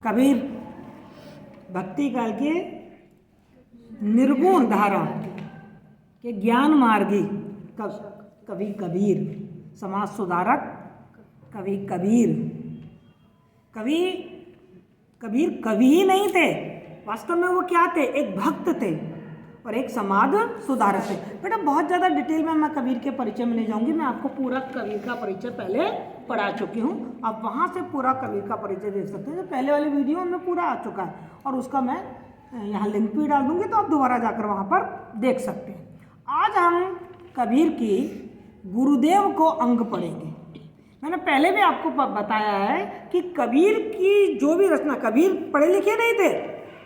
कबीर भक्ति काल के निर्गुण धारा के ज्ञान मार्गी कवि कबीर, समाज सुधारक कवि कबीर। कबीर कवि ही नहीं थे, वास्तव में वो क्या थे? एक भक्त थे और एक समाज सुधारक थे। बेटा बहुत ज़्यादा डिटेल में मैं कबीर के परिचय में नहीं जाऊंगी, मैं आपको पूरा कबीर का परिचय पहले पढ़ा चुकी हूँ। आप वहाँ से पूरा कबीर का परिचय देख सकते हैं, जो पहले वाली वीडियो में पूरा आ चुका है और उसका मैं यहाँ लिंक भी डाल दूँगी, तो आप दोबारा जाकर वहाँ पर देख सकते हैं। आज हम कबीर की गुरुदेव को अंग पढ़ेंगे। मैंने पहले भी आपको बताया है कि कबीर की जो भी रचना, कबीर पढ़े लिखे नहीं थे,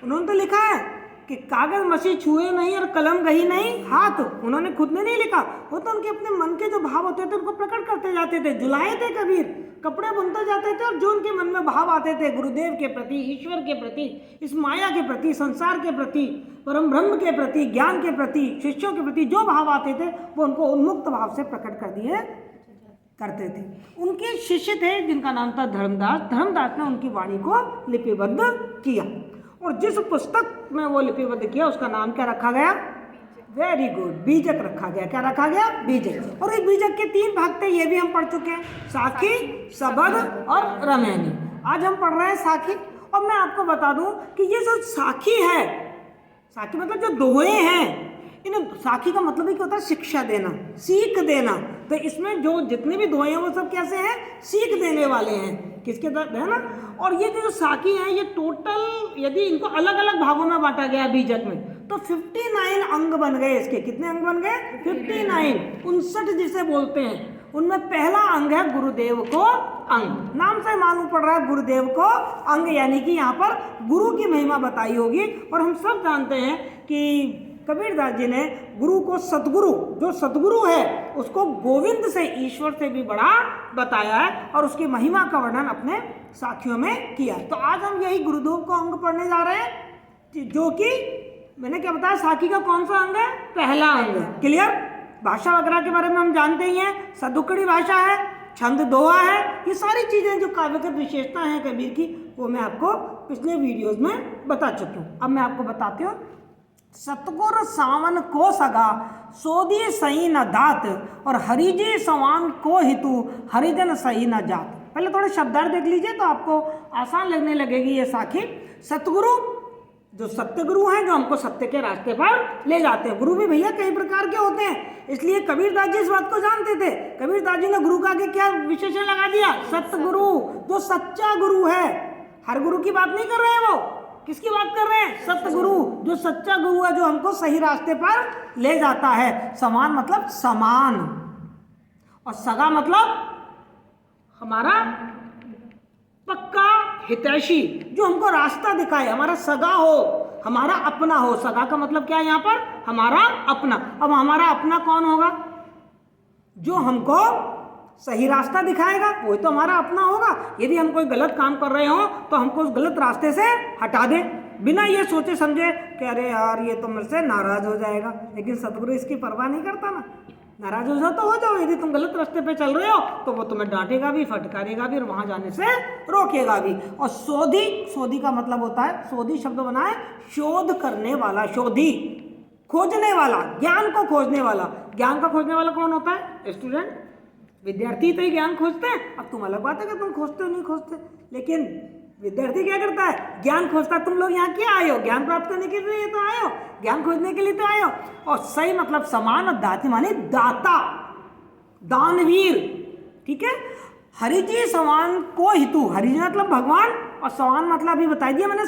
उन्होंने तो लिखा है कि कागज मसी छुए नहीं और कलम गही नहीं हाथ। उन्होंने खुद ने नहीं लिखा, वो तो उनके अपने मन के जो भाव होते थे उनको प्रकट करते जाते थे। जुलाए थे कबीर, कपड़े बुनते जाते थे और जो उनके मन में भाव आते थे गुरुदेव के प्रति, ईश्वर के प्रति, इस माया के प्रति, संसार के प्रति, परम ब्रह्म के प्रति, ज्ञान के प्रति, शिष्यों के प्रति जो भाव आते थे वो उनको उन्मुक्त भाव से प्रकट कर दिए करते थे। उनके शिष्य थे जिनका नाम था धर्मदास। धर्मदास ने उनकी वाणी को लिपिबद्ध किया और जिस पुस्तक में वो लिपिबद्ध किया उसका नाम क्या रखा गया? वेरी गुड, बीजक रखा गया। क्या रखा गया? बीजक। और इस बीजक के 3 भाग थे, ये भी हम पढ़ चुके हैं, साखी, सबद और रामायणी। आज हम पढ़ रहे हैं साखी। और मैं आपको बता दूं कि ये जो साखी है, साखी मतलब जो दोहे हैं, इन साखी का मतलब ही क्या होता है? शिक्षा देना, सीख देना। तो इसमें जो जितने भी दोहे हैं वो सब कैसे हैं? सीख देने वाले हैं। किसके तरह है ना? और ये जो साखी है, ये टोटल यदि इनको अलग अलग भागों में बांटा गया बीजक में, तो 59 अंग बन गए इसके। कितने अंग बन गए? 59, 59 जिसे बोलते हैं। उनमें पहला अंग है गुरुदेव को अंग। नाम से मालूम पड़ रहा है गुरुदेव को अंग, यानी कि यहाँ पर गुरु की महिमा बताई होगी। और हम सब जानते हैं कि कबीरदास जी ने गुरु को सतगुरु, जो सतगुरु है उसको गोविंद से, ईश्वर से भी बड़ा बताया है और उसकी महिमा का वर्णन अपने साखियों में किया। तो आज हम यही गुरुदेव को अंग पढ़ने जा रहे हैं, जो कि मैंने क्या बताया, साखी का कौन सा अंग है? पहला अंग है। क्लियर? भाषा वगैरह के बारे में हम जानते ही हैं, सदुकड़ी भाषा है, छंद दोहा है, ये सारी चीज़ें जो काव्यगत विशेषता हैं कबीर की, वो मैं आपको पिछले वीडियोज़ में बता चुकी हूँ। अब मैं आपको बताती हूँ। सतगुर सावन को सगा, सोदी सही न दात, और हरिजी सवान को हितु, हरिजन सही न जात। पहले थोड़े शब्दार्थ देख लीजिए तो आपको आसान लगने लगेगी ये साखी। सतगुरु, जो सत्य गुरु हैं, जो हमको सत्य के रास्ते पर ले जाते हैं। गुरु भी भैया कई प्रकार के होते हैं, इसलिए कबीरदास जी इस बात को जानते थे। कबीरदास जी ने गुरु का आगे क्या विशेषण लगा दिया? सतगुरु, जो सच्चा गुरु है। हर गुरु की बात नहीं कर रहे हैं, वो किसकी बात कर रहे हैं? सतगुरु, जो सच्चा गुरु है, जो हमको सही रास्ते पर ले जाता है। समान मतलब समान, और सगा मतलब हमारा पक्का हितैषी, जो हमको रास्ता दिखाए, हमारा सगा हो, हमारा अपना हो। सगा का मतलब क्या है यहाँ पर? हमारा अपना। अब हमारा अपना कौन होगा? जो हमको सही रास्ता दिखाएगा, वही तो हमारा अपना होगा। यदि हम कोई गलत काम कर रहे हो तो हमको उस गलत रास्ते से हटा दे, बिना ये सोचे समझे कि अरे यार ये तो मेरे से नाराज हो जाएगा। लेकिन सतगुरु इसकी परवाह नहीं करता ना। नाराज हो जाओ तो हो जाओ, यदि तुम गलत रास्ते पे चल रहे हो तो वो तुम्हें डांटेगा भी, फटकारेगा भी और वहां जाने से रोकेगा भी। और शोधी, शोधी का मतलब होता है, शोधी शब्द बना है शोध करने वाला। शोधी, खोजने वाला, ज्ञान को खोजने वाला। ज्ञान का खोजने वाला कौन होता है? स्टूडेंट, विद्यार्थी तो ही ज्ञान खोजते हैं। अब तुम अलग बात है कि तुम खोजते हो नहीं खोजते, लेकिन विद्यार्थी क्या करता है? ज्ञान खोजता है। तुम लोग यहाँ क्या आए हो? ज्ञान प्राप्त करने के लिए तो आए हो, ज्ञान खोजने के लिए तो आए हो। और सही मतलब समान, और दाती माने दाता, दानवीर। ठीक है? हरिजी समान को हितु, हरिजी मतलब भगवान, और समान मतलब अभी बता दिया मैंने,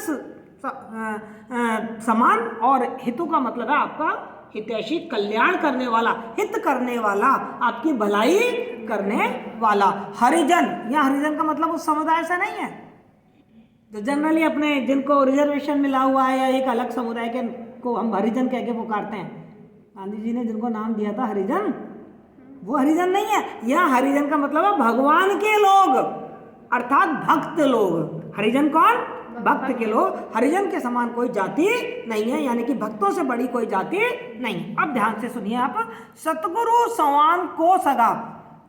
समान, और हितु का मतलब है आपका हितैषी, कल्याण करने वाला, हित करने वाला, आपकी भलाई करने वाला। हरिजन, यहाँ हरिजन का मतलब उस समुदाय से नहीं है जो जनरली अपने, जिनको रिजर्वेशन मिला हुआ है या एक अलग समुदाय के को हम हरिजन कह के पुकारते हैं। गांधी जी ने जिनको नाम दिया था हरिजन, वो हरिजन नहीं है। यहाँ हरिजन का मतलब है भगवान के लोग, अर्थात भक्त लोग। हरिजन कौन? भक्त के लोग। हरिजन के समान कोई जाति नहीं है, यानी कि भक्तों से बड़ी कोई जाति नहीं। अब ध्यान से सुनिए आप। सतगुरु सवान को सगा,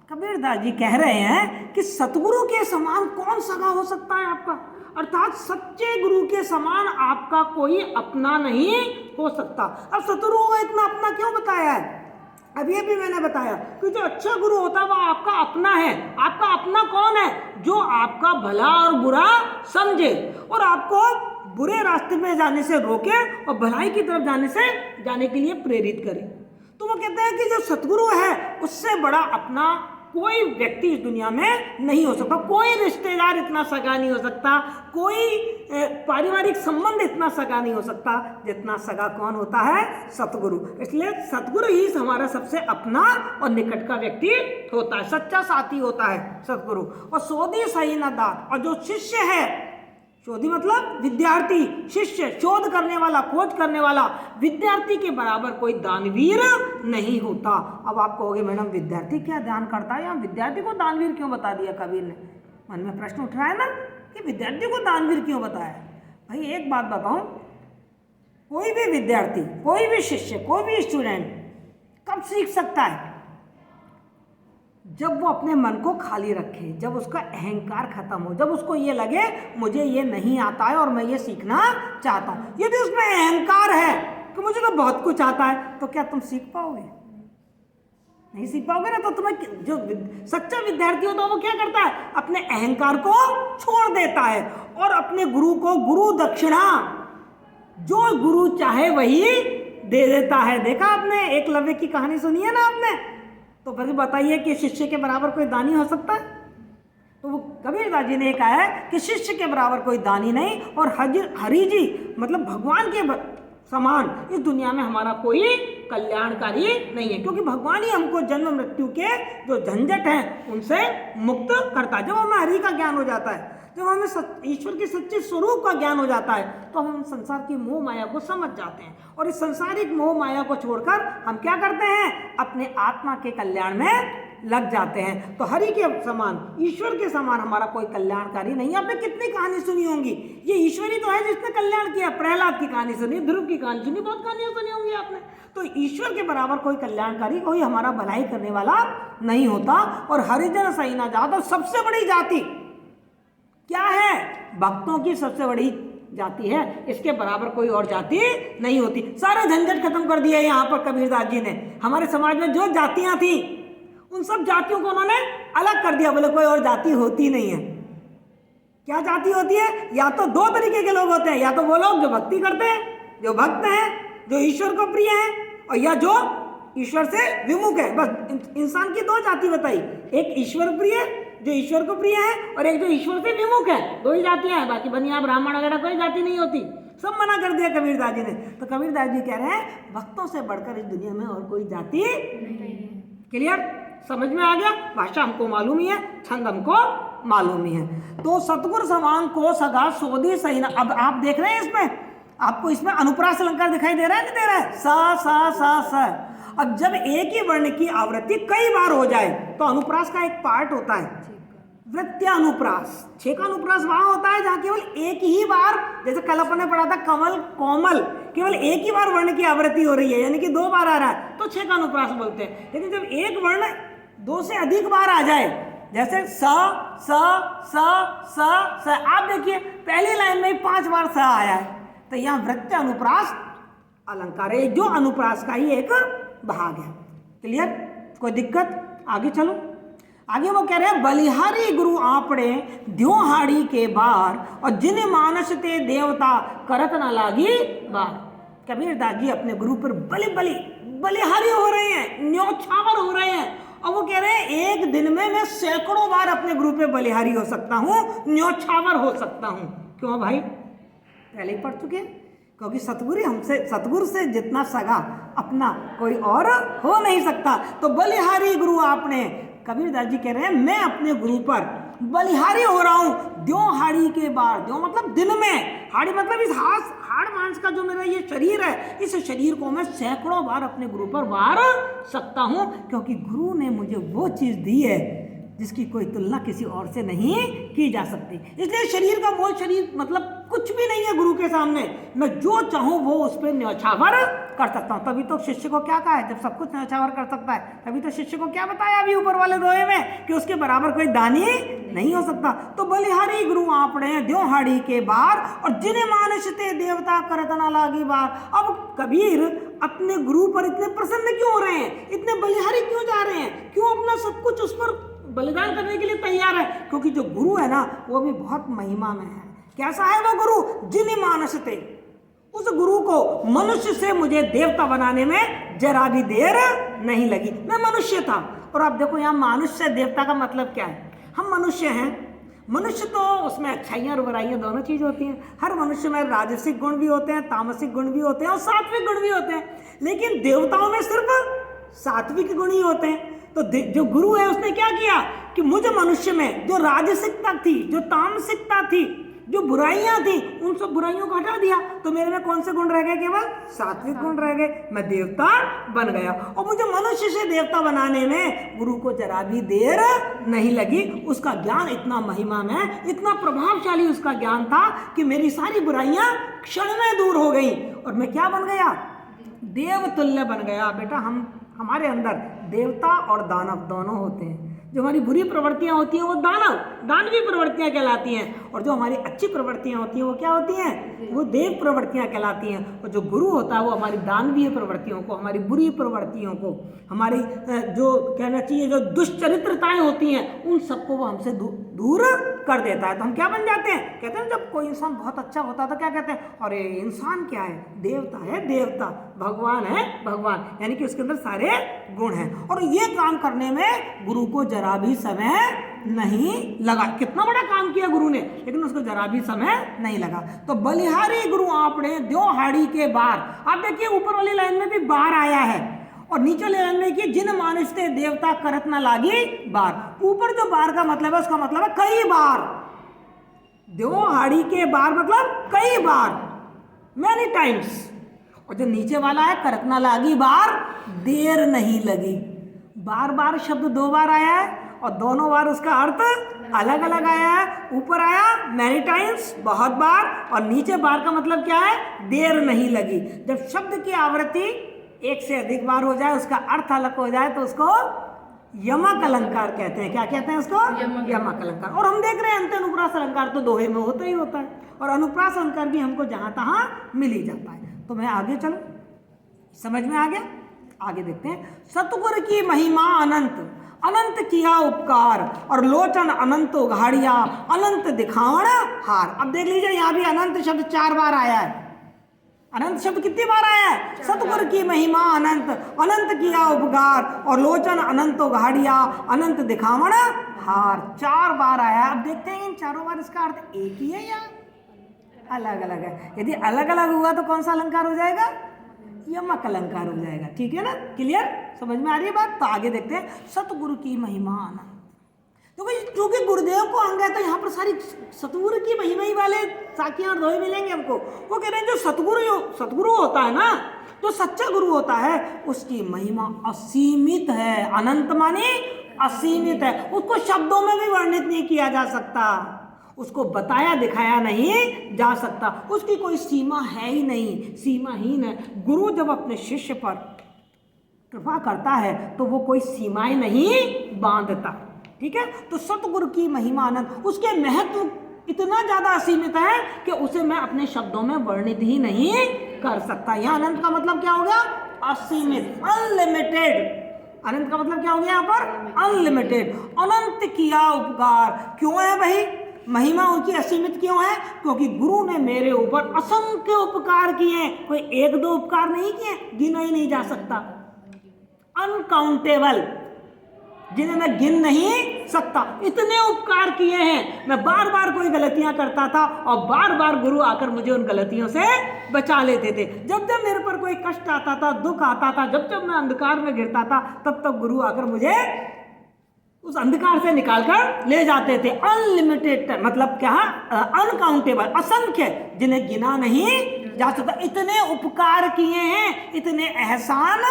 कबीरदास जी कह रहे हैं कि सतगुरु के समान कौन सगा हो सकता है आपका, अर्थात सच्चे गुरु के समान आपका कोई अपना नहीं हो सकता। अब सतगुरु को इतना अपना क्यों बताया है? अब ये भी मैंने बताया कि जो अच्छा गुरु होता है वह आपका अपना है। आपका अपना कौन है? जो आपका भला और बुरा समझे और आपको बुरे रास्ते में जाने से रोके और भलाई की तरफ जाने के लिए प्रेरित करे। तो वो कहते हैं कि जो सतगुरु है उससे बड़ा अपना कोई व्यक्ति इस दुनिया में नहीं हो सकता, कोई रिश्तेदार इतना सगा नहीं हो सकता, कोई पारिवारिक संबंध इतना सगा नहीं हो सकता जितना सगा कौन होता है? सतगुरु। इसलिए सतगुरु ही हमारा सबसे अपना और निकट का व्यक्ति होता है, सच्चा साथी होता है सतगुरु। और शोधी सही न दात, और जो शिष्य है, शोधी मतलब विद्यार्थी, शिष्य शोध करने वाला, खोज करने वाला, विद्यार्थी के बराबर कोई दानवीर नहीं होता। अब आप कहोगे मैडम विद्यार्थी क्या दान करता है, या विद्यार्थी को दानवीर क्यों बता दिया कबीर ने? मन में प्रश्न उठ रहा है ना कि विद्यार्थी को दानवीर क्यों बताया? भाई एक बात बताऊं, कोई भी विद्यार्थी, कोई भी शिष्य, कोई भी स्टूडेंट कब सीख सकता है? जब वो अपने मन को खाली रखे, जब उसका अहंकार खत्म हो, जब उसको ये लगे मुझे ये नहीं आता है और मैं ये सीखना चाहता हूँ। यदि उसमें अहंकार है कि मुझे तो बहुत कुछ आता है, तो क्या तुम सीख पाओगे? नहीं सीख पाओगे ना। तो तुम्हें जो सच्चा विद्यार्थी होता है वो क्या करता है? अपने अहंकार को छोड़ देता है और अपने गुरु को गुरु दक्षिणा, जो गुरु चाहे वही दे देता है। देखा आपने एकलव्य की कहानी सुनी है ना आपने? तो फिर बताइए कि शिष्य के बराबर कोई दानी हो सकता है? तो वो कबीरदास जी ने कहा है कि शिष्य के बराबर कोई दानी नहीं, और हरि जी मतलब भगवान के समान इस दुनिया में हमारा कोई कल्याणकारी नहीं है, क्योंकि भगवान ही हमको जन्म मृत्यु के जो झंझट हैं उनसे मुक्त करता है। जब हमें हरि का ज्ञान हो जाता है, जब हमें ईश्वर के सच्चे स्वरूप का ज्ञान हो जाता है, तो हम संसार की मोह माया को समझ जाते हैं, और इस संसारिक मोह माया को छोड़कर हम क्या करते हैं? अपने आत्मा के कल्याण में लग जाते हैं। तो हरि के समान, ईश्वर के समान हमारा कोई कल्याणकारी नहीं है। आपने कितनी कहानी सुनी होंगी, ये ईश्वर ही तो है जिसने कल्याण किया। प्रहलाद की कहानी सुनी, ध्रुव की कहानी सुनी, बहुत कहानियां सुनी होंगी आपने। तो ईश्वर के बराबर कोई कल्याणकारी, कोई हमारा भलाई करने वाला नहीं होता। और हरिजन सही ना जात, और सबसे बड़ी जाति क्या है? भक्तों की सबसे बड़ी जाति है, इसके बराबर कोई और जाति नहीं होती। सारे झंझट खत्म कर दिया यहाँ पर कबीरदास जी ने। हमारे समाज में जो जातियां थी उन सब जातियों को उन्होंने अलग कर दिया, बोले कोई और जाति होती नहीं है। क्या जाति होती है? या तो दो तरीके के लोग होते हैं, या तो वो लोग जो भक्ति करते हैं, जो भक्त हैं, जो ईश्वर को प्रिय हैं, और या जो ईश्वर से विमुख है। बस इंसान की दो जाति बताई, एक ईश्वर प्रिय जो ईश्वर को प्रिय है, और एक जो ईश्वर से विमुख है। दो ही जातियां हैं, बाकी बनिया ब्राह्मण वगैरह कोई जाति नहीं होती। सब मना कर दिया कबीरदास जी ने। तो कबीरदास जी कह रहे हैं भक्तों से बढ़कर इस दुनिया में और कोई जाति नहीं। क्लियर? समझ में आ गया? भाषा हमको मालूम ही है, छंद हमको मालूम ही है। तो सतगुरु समान को सगा सोधी सही ना। अब आप देख रहे हैं इसमें, आपको इसमें अनुप्रास अलंकार दिखाई दे रहा है, नहीं दे रहा है? सा सा सा सा। अब जब एक ही वर्ण की आवृत्ति कई बार हो जाए तो अनुप्रास का एक पार्ट होता है वृत्त्यानुप्रास। छेका अनुप्रास वहां होता है जहां केवल एक ही बार, जैसे कल अपन ने पढ़ा था कमल कोमल, केवल एक ही बार वर्ण की आवृत्ति हो रही है, यानी कि दो बार आ रहा है, तो छेका अनुप्रास बोलते हैं। लेकिन जब एक वर्ण दो से अधिक बार आ जाए, जैसे स स स स स, आप देखिए पहली लाइन में 5 बार स आया है, तो यहाँ वृत्त्यानुप्रास अलंकार है, जो अनुप्रास का ही एक भाग है। क्लियर? कोई दिक्कत? आगे चलो। आगे वो कह रहे हैं बलिहारी गुरु आपड़े द्योहाड़ी के बार, और जिन मानस ते देवता करत न लागी बार। कबीरदास जी अपने गुरु पर बलिहारी हो रहे हैं, न्योछावर हो रहे हैं, और वो कह रहे हैं एक दिन में मैं सैकड़ों बार अपने गुरु पे बलिहारी हो सकता हूँ, न्योछावर हो सकता हूँ। क्यों भाई? पहले ही पढ़ चुके हैं, क्योंकि सतगुरु से जितना सगा अपना कोई और हो नहीं सकता। तो बलिहारी गुरु आपने, कबीरदास जी कह रहे हैं मैं अपने गुरु पर बलिहारी हो रहा हूं द्योहाड़ी के बार। द्यो मतलब दिन में, हाड़ी मतलब इस हाड़ मांस का जो मेरा ये शरीर है, इस शरीर को मैं सैकड़ों बार अपने गुरु पर वार सकता हूं, क्योंकि गुरु ने मुझे वो चीज दी है जिसकी कोई तुलना किसी और से नहीं की जा सकती। इसलिए शरीर का मोल, शरीर मतलब कुछ भी नहीं है गुरु के सामने। मैं जो चाहूं वो उस पर न्यौछावर कर सकता हूँ। तभी तो शिष्य को क्या कहा है, जब सब कुछ न्यौछावर कर सकता है तभी तो शिष्य को क्या बताया अभी ऊपर वाले दोहे में कि उसके बराबर कोई दानी नहीं हो सकता। तो बलिहारी गुरु आपने द्यो हाड़ी के बार और जिन्हें मानस ते देवता करत ना लागी बार। अब कबीर अपने गुरु पर इतने प्रसन्न क्यों हो रहे हैं, इतने बलिहारी क्यों जा रहे हैं, क्यों अपना सब कुछ उस पर बलिदान करने के लिए तैयार है? क्योंकि जो गुरु है ना वो भी बहुत महिमा में है। कैसा है वो गुरु? जिन्हें मानस थे, उस गुरु को मनुष्य से मुझे देवता बनाने में जरा भी देर नहीं लगी। मैं मनुष्य था, और आप देखो यहाँ मनुष्य देवता का मतलब क्या है। हम मनुष्य हैं, मनुष्य तो उसमें अच्छाइयाँ और बुराइयाँ दोनों चीज़ होती हैं। हर मनुष्य में राजसिक गुण भी होते हैं, तामसिक गुण भी होते हैं और सात्विक गुण भी होते हैं, लेकिन देवताओं में सिर्फ सात्विक गुण ही होते हैं। तो जो गुरु है उसने क्या किया कि मुझे मनुष्य में जो राजसिकता थी, जो तामसिकता थी, जो बुराइयां थी, उन सब बुराइयों को हटा दिया। तो मेरे में कौन से गुण रह गए? केवल सात्विक गुण रह गए। मैं देवता बन गया, और मुझे मनुष्य से देवता बनाने में गुरु को जरा भी देर नहीं लगी। उसका ज्ञान इतना महिमा में, इतना प्रभावशाली उसका ज्ञान था कि मेरी सारी बुराइयां क्षण में दूर हो गई और मैं क्या बन गया? देवतुल्य बन गया। बेटा हमारे अंदर देवता और दानव दोनों होते हैं। जो हमारी बुरी प्रवृत्तियां होती हैं वो दानवी प्रवृत्तियां कहलाती हैं, और जो हमारी अच्छी प्रवृत्तियां होती हैं वो क्या होती हैं? वो देव प्रवृत्तियां कहलाती हैं। और जो गुरु होता है वो हमारी दानवीय प्रवृत्तियों को, हमारी बुरी प्रवृत्तियों को, हमारी जो कहना चाहिए जो दुष्चरित्रताएं होती हैं उन सबको वो हमसे दूर कर देता है। तो हम क्या बन जाते हैं? कहते हैं जब कोई इंसान बहुत अच्छा होता है तो क्या कहते हैं? अरे इंसान क्या है? देवता है देवता, भगवान है भगवान, यानी कि उसके अंदर सारे गुण हैं। और ये काम करने में गुरु को जरा भी समय नहीं लगा। कितना बड़ा काम किया गुरु ने, लेकिन उसको जरा भी समय नहीं लगा। तो बलिहारी गुरु आपने द्यो हाड़ी के बार। आप देखिए ऊपर वाली लाइन में भी बार आया है, और नीचे वाली लाइन में कि जिन मानसते देवता करत ना लागी बार। ऊपर जो बार का मतलब है उसका मतलब है कई बार। द्यो हाड़ी के बार मतलब कई बार, मैनी टाइम्स। और जो नीचे वाला है करत ना लागी बार, देर नहीं लगी। बार बार शब्द 2 बार आया है और दोनों बार उसका अर्थ अलग अलग आया है। ऊपर आया मैनी टाइम्स, बहुत बार, और नीचे बार का मतलब क्या है? देर नहीं लगी। जब शब्द की आवृत्ति एक से अधिक बार हो जाए, उसका अर्थ अलग हो जाए, तो उसको यमक अलंकार कहते हैं। क्या कहते हैं उसको? यमक अलंकार। और हम देख रहे हैं अंत अनुप्रास अलंकार तो दोहे में होता ही होता है, और अनुप्रास अलंकार भी हमको जहां तहां मिल ही जाता है। तो मैं आगे चलूं, समझ में आ गया? आगे देखते हैं। सतगुरु की महिमा अनंत, अनंत किया उपकार, और लोचन अनंत उघाड़िया, अनंत दिखावण हार। अब देख लीजिए यहाँ भी अनंत शब्द 4 बार आया है। अनंत शब्द कितनी बार आया है? सतगुरु की महिमा अनंत, अनंत किया उपकार, और लोचन अनंत उघाड़िया, अनंत दिखावण हार। 4 बार आया है। अब देखते हैं इन चारों बार इसका अर्थ एक ही है या अलग अलग है? यदि अलग अलग हुआ तो कौन सा अलंकार हो जाएगा? यमक अलंकार हो जाएगा। ठीक है ना? क्लियर? समझ में आ रही है बात? तो आगे देखते हैं। सतगुरु की महिमा अनंत, तो क्योंकि गुरुदेव को अंग है तो यहाँ पर सारी सतगुरु की महिमा ही वाले साखियां और दोहे मिलेंगे हमको। वो कह रहे हैं जो सतगुरु होता है ना, जो सच्चा गुरु होता है, उसकी महिमा असीमित है। अनंत माने असीमित है। उसको शब्दों में भी वर्णित नहीं किया जा सकता, उसको बताया दिखाया नहीं जा सकता। उसकी कोई सीमा है ही नहीं, सीमाहीन है। गुरु जब अपने शिष्य पर कृपा करता है तो वो कोई सीमाएं नहीं बांधता। ठीक है? तो सतगुरु की महिमा अनंत, उसके महत्व इतना ज्यादा असीमित है कि उसे मैं अपने शब्दों में वर्णित ही नहीं कर सकता। यहाँ अनंत का मतलब क्या हो गया? असीमित, अनलिमिटेड। अनंत का मतलब क्या हो गया यहाँ पर? अनलिमिटेड। अनंत किया उपकार। क्यों है भाई महिमा उनकी असीमित क्यों है? क्योंकि गुरु ने मेरे ऊपर असंख्य उपकार किए। कोई 1-2 उपकार नहीं किए, गिना ही नहीं जा सकता। अनकाउंटेबल, जिन्हें मैं गिन नहीं सकता, इतने उपकार किए हैं। मैं बार बार कोई गलतियां करता था और बार बार गुरु आकर मुझे उन गलतियों से बचा लेते थे। जब जब मेरे पर कोई कष्ट आता था, दुख आता था, जब जब मैं अंधकार में गिरता था, तब तब गुरु आकर मुझे उस अंधकार से निकालकर ले जाते थे। अनलिमिटेड मतलब क्या? अनकाउंटेबल, असंख्य, जिन्हें गिना नहीं जा सकता। इतने उपकार किए हैं, इतने एहसान